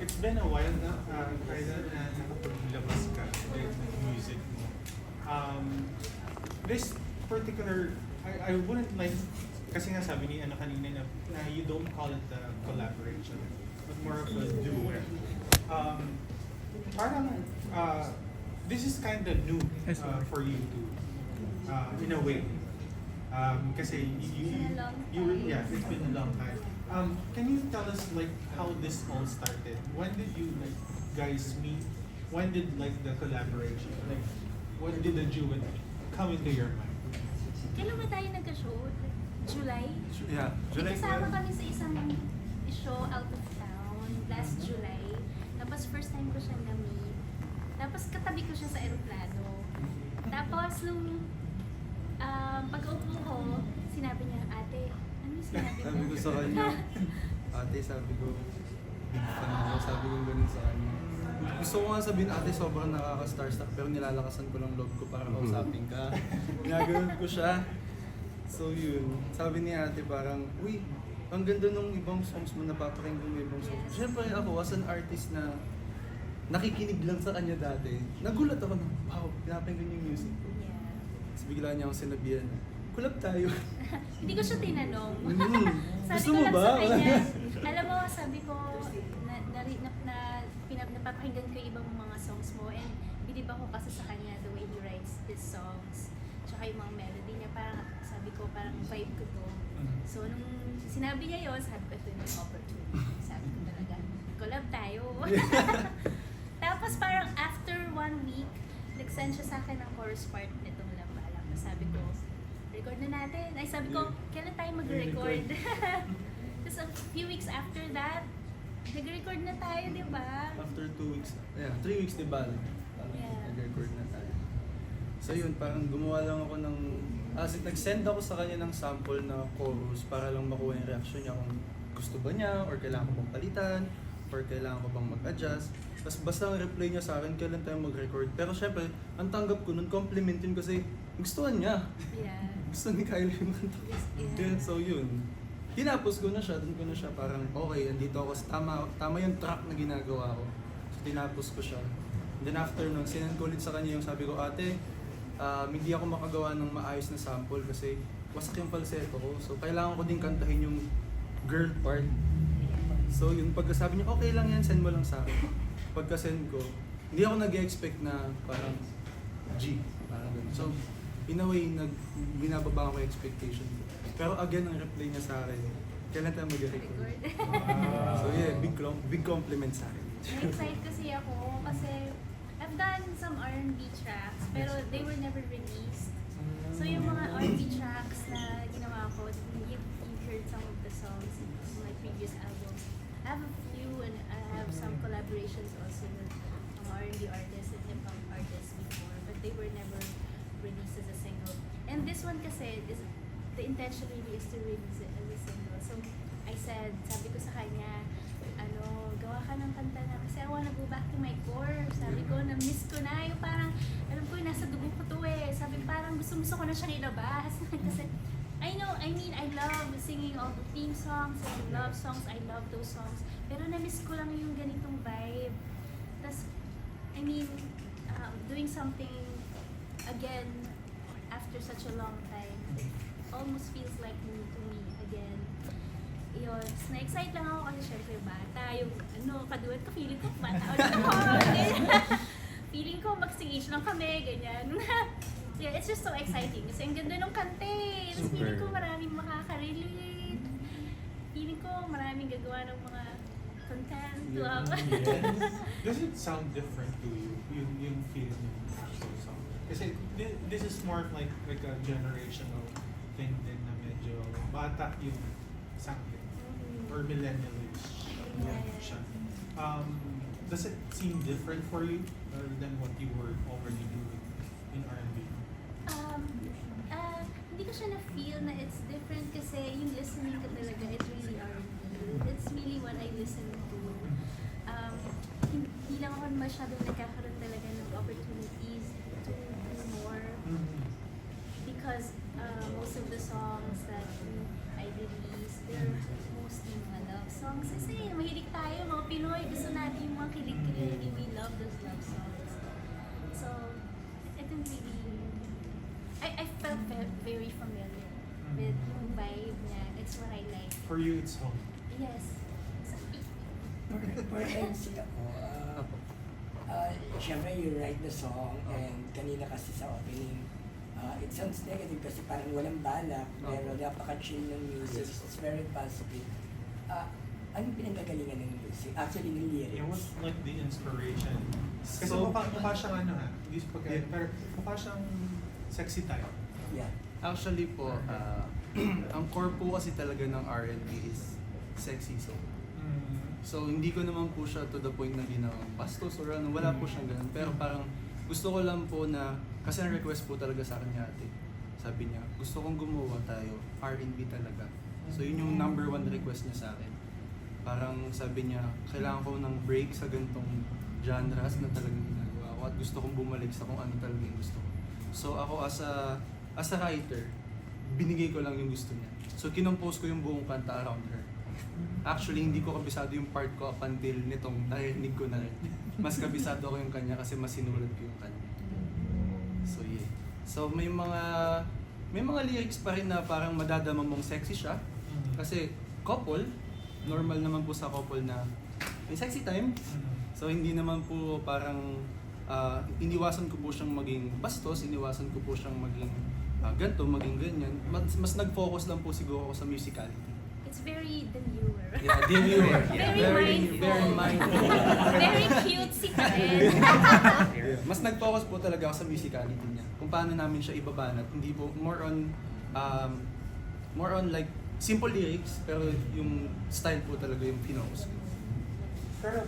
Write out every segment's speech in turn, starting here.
it's been a while na, kaya na nakapaglabas ka with music mo. This particular, I wouldn't like, kasi nga sabi ni ano kanina na you don't call it a collaboration, but more of a duet. Parang, this is kind of new for you to, in a way. Kasi yeah, it's been a long time. Can you tell us like how this all started? When did you like guys meet? When did like the collaboration? Like when did the duet come into your mind? Kailan ba tayo nagka-show? July? Yeah, July Kasama 12. kami sa isang show out of town last July. Tapos first time ko siya na-meet. Tapos katabi ko siya sa aeroplano. Tapos nung pag-upo ko, sinabi niya, ate, ano yung sinabi mo? Sabi ko sa kanya, ate, sabi ko, big fan ako. Sabi ko ganun sa kanya. Gusto ko nga sabihin, ate, sobrang nakaka-starstruck, pero nilalakasan ko lang loob ko para kausapin ka. Ginaganon ko siya. So yun, sabi ni ate parang, uy, ang ganda nung ibang songs mo, napapakinggan mo ibang songs mo. Siyempre ako, as an artist na nakikinig lang sa kanya dati, nagulat ako na, wow, pinapakinggan yung music ko. Yeah. Tapos bigla niya akong sinabihan, kulab tayo. Hindi ko siya tinanong. Sabi Gusto ko mo lang ba? sa kanya, alam mo, sabi ko, napapakinggan ko yung ibang mga songs mo and bilib ako kasi sa kanya the way he writes his songs. Tsaka yung mga melody niya, parang sabi ko, parang vibe ko to. So nung sinabi niya yun, sabi ko, ito yung opportunity. Sabi ko talaga, collab tayo. Tapos parang after 1 week, nag-send siya sa akin ng chorus part nitong Lambala. Sabi ko, record na natin. Ay sabi ko, kailan tayo mag-record? Tapos a few weeks after that, nag-record na tayo, di ba? After 2 weeks, yeah, 3 weeks di ba? Yeah. Nag-record na tayo. So yun, parang gumawa lang ako ng, nag-send ako sa kanya ng sample na chorus para lang makuha yung reaction niya kung gusto ba niya, or kailangan ko bang palitan, or kailangan ko bang mag-adjust. Tapos basta ang reply niya sa akin, kailan tayo mag-record. Pero syempre, ang tanggap ko nun, complimentin kasi gustuhan niya. Yeah. Gusto ni Kylie yung kanta. Yeah. So yun, tinapos ko na siya, dun ko na siya parang okay, andito ako sa tama yung track na ginagawa ko. So tinapos ko siya. And then after nun, sinend ko ulit sa kanya yung sabi ko, ate, hindi ako makagawa ng maayos na sample kasi wasak yung falsetto ko. So kailangan ko din kantahin yung girl part. So yun, pagkasabi niya, okay lang yan, send mo lang sa akin. Pagka-send ko, hindi ako nag-expect na parang G, parang ganun. So in a way, binababa ko yung expectation ko. Pero again, ang reply niya sa akin, kailan tayo mag-record? So yeah, big compliment sa akin. Na-excite kasi ako kasi I've done some R&B tracks pero they were never released. So yung mga R&B tracks na ginawa ko, you've heard some of the songs in my previous albums. I have a few and I have some collaborations also with R&B artists and hip-hop artists before, but they were never released as a single. And this one kasi is the intention really is to release it as a single. So I said, sabi ko sa kanya, gawa ka ng kanta na kasi I wanna go back to my core. Sabi ko, na-miss ko na. Yung parang, alam ko, nasa dugo ko to eh. Sabi parang gusto ko na siyang ilabas. Kasi, I love singing all the theme songs and love songs. I love those songs. Pero na-miss ko lang yung ganitong vibe. Tapos, doing something again after such a long time, it almost feels like new to me again. Yun, na-excite lang ako kasi syempre bata, yung kaduet ko, feeling ko bata ulit ako. Feeling ko mag-sing-age lang kami, ganyan. Yeah, it's just so exciting kasi ang ganda ng kante. Tapos feeling ko maraming makaka-relate. Feeling ko maraming gagawa ng mga content. Yeah. Does it sound different to you? Yung feeling ng actual song? Kasi this is more of like a generational thing din na medyo bata yung something. Or millennial-ish siya. Does it seem different for you than what you were already doing in R&B? Hindi ko siya na-feel na it's different kasi yung listening ko talaga, it's really R&B. It's really what I listen to. Hindi lang ako masyadong nagkakaroon talaga ng opportunities to do more. Because most of the songs that I release, they're mostly mga love songs. Kasi mahilig tayo, mga Pinoy, gusto natin love those love songs. So, it didn't really... I felt very familiar with yung vibe niya. That's what I like. For you, it's home. Yes. So, For MC ako, syempre you write the song and kanina kasi sa opening, it sounds negative kasi parang walang balak, pero napaka-chill ng music, it's very positive. Anong pinanggagalingan ng music? Actually, ng lyrics. It was like the inspiration. Kasi So- mukha siyang ano ha, hindi sa pagkain, pero mukha siyang sexy type. Yeah. Actually po, ang core po kasi talaga ng R&B is sexy song. So hindi ko naman po siya to the point na ginawang bastos or ano, wala po siyang ganun. Pero parang gusto ko lang po na, kasi ang request po talaga sa akin ni ate. Sabi niya, gusto kong gumawa tayo, R&B talaga. So yun yung number one request niya sa akin. Parang sabi niya, kailangan ko ng break sa ganitong genres na talagang ginagawa ko at gusto kong bumalik sa kung ano talaga yung gusto ko. So ako as a writer, binigay ko lang yung gusto niya. So kinompose ko yung buong kanta around her. Actually, hindi ko kabisado yung part ko up until nitong narinig ko na rin. Mas kabisado ko yung kanya kasi mas sinulat ko yung kanya. So yeah. So may mga lyrics pa rin na parang madadama mong sexy siya. Kasi couple, normal naman po sa couple na may sexy time. So hindi naman po parang iniwasan ko po siyang maging bastos, iniwasan ko po siyang maging ganito, maging ganyan. Mas nag-focus lang po siguro ako sa musicality. it's very demure. Yeah, demure. Very mindful. Very mindful. Very cutesy ka rin. Yeah. Mas nag-focus po talaga ako sa musicality niya. Kung paano namin siya ibabanat. Hindi po, more on like, simple lyrics, pero yung style po talaga yung focus ko. Pero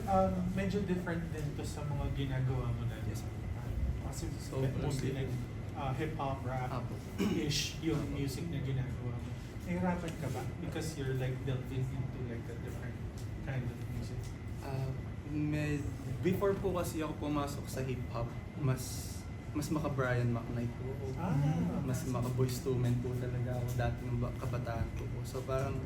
medyo different din to sa mga ginagawa mo na. Yes. Kasi So, mostly like hip-hop, rap-ish yung music na ginagawa mo. Nahirapan ka ba? Because you're like delving into like a different kind of music. Before po kasi ako pumasok sa hip-hop, mas maka-Brian McKnight po ako. Mas maka-Boyz II Men po talaga ako dati ng kabataan ko po. So parang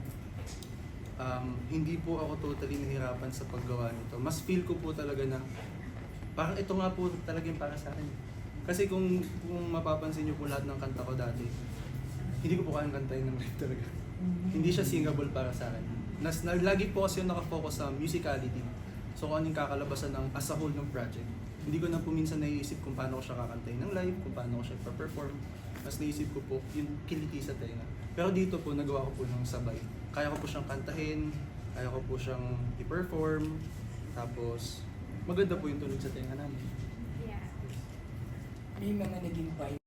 hindi po ako totally nahirapan sa paggawa nito. Mas feel ko po talaga na parang ito nga po talaga yung para sa akin. Kasi kung mapapansin niyo po lahat ng kanta ko dati, hindi ko po kayang kantahin ng live talaga. Hindi siya singable para sa akin. Lagi po kasi yung nakafocus sa musicality. So kung anong kakalabasan ng as a whole ng project. Hindi ko na po minsan naiisip kung paano ko siya kakantahin ng live, kung paano ko siya perform. Mas naisip ko po yung kiliti sa tenga. Pero dito po nagawa ko po ng sabay. Kaya ko po siyang kantahin, kaya ko po siyang i-perform. Tapos maganda po yung tunog sa tenga namin. Yeah. May mga naging point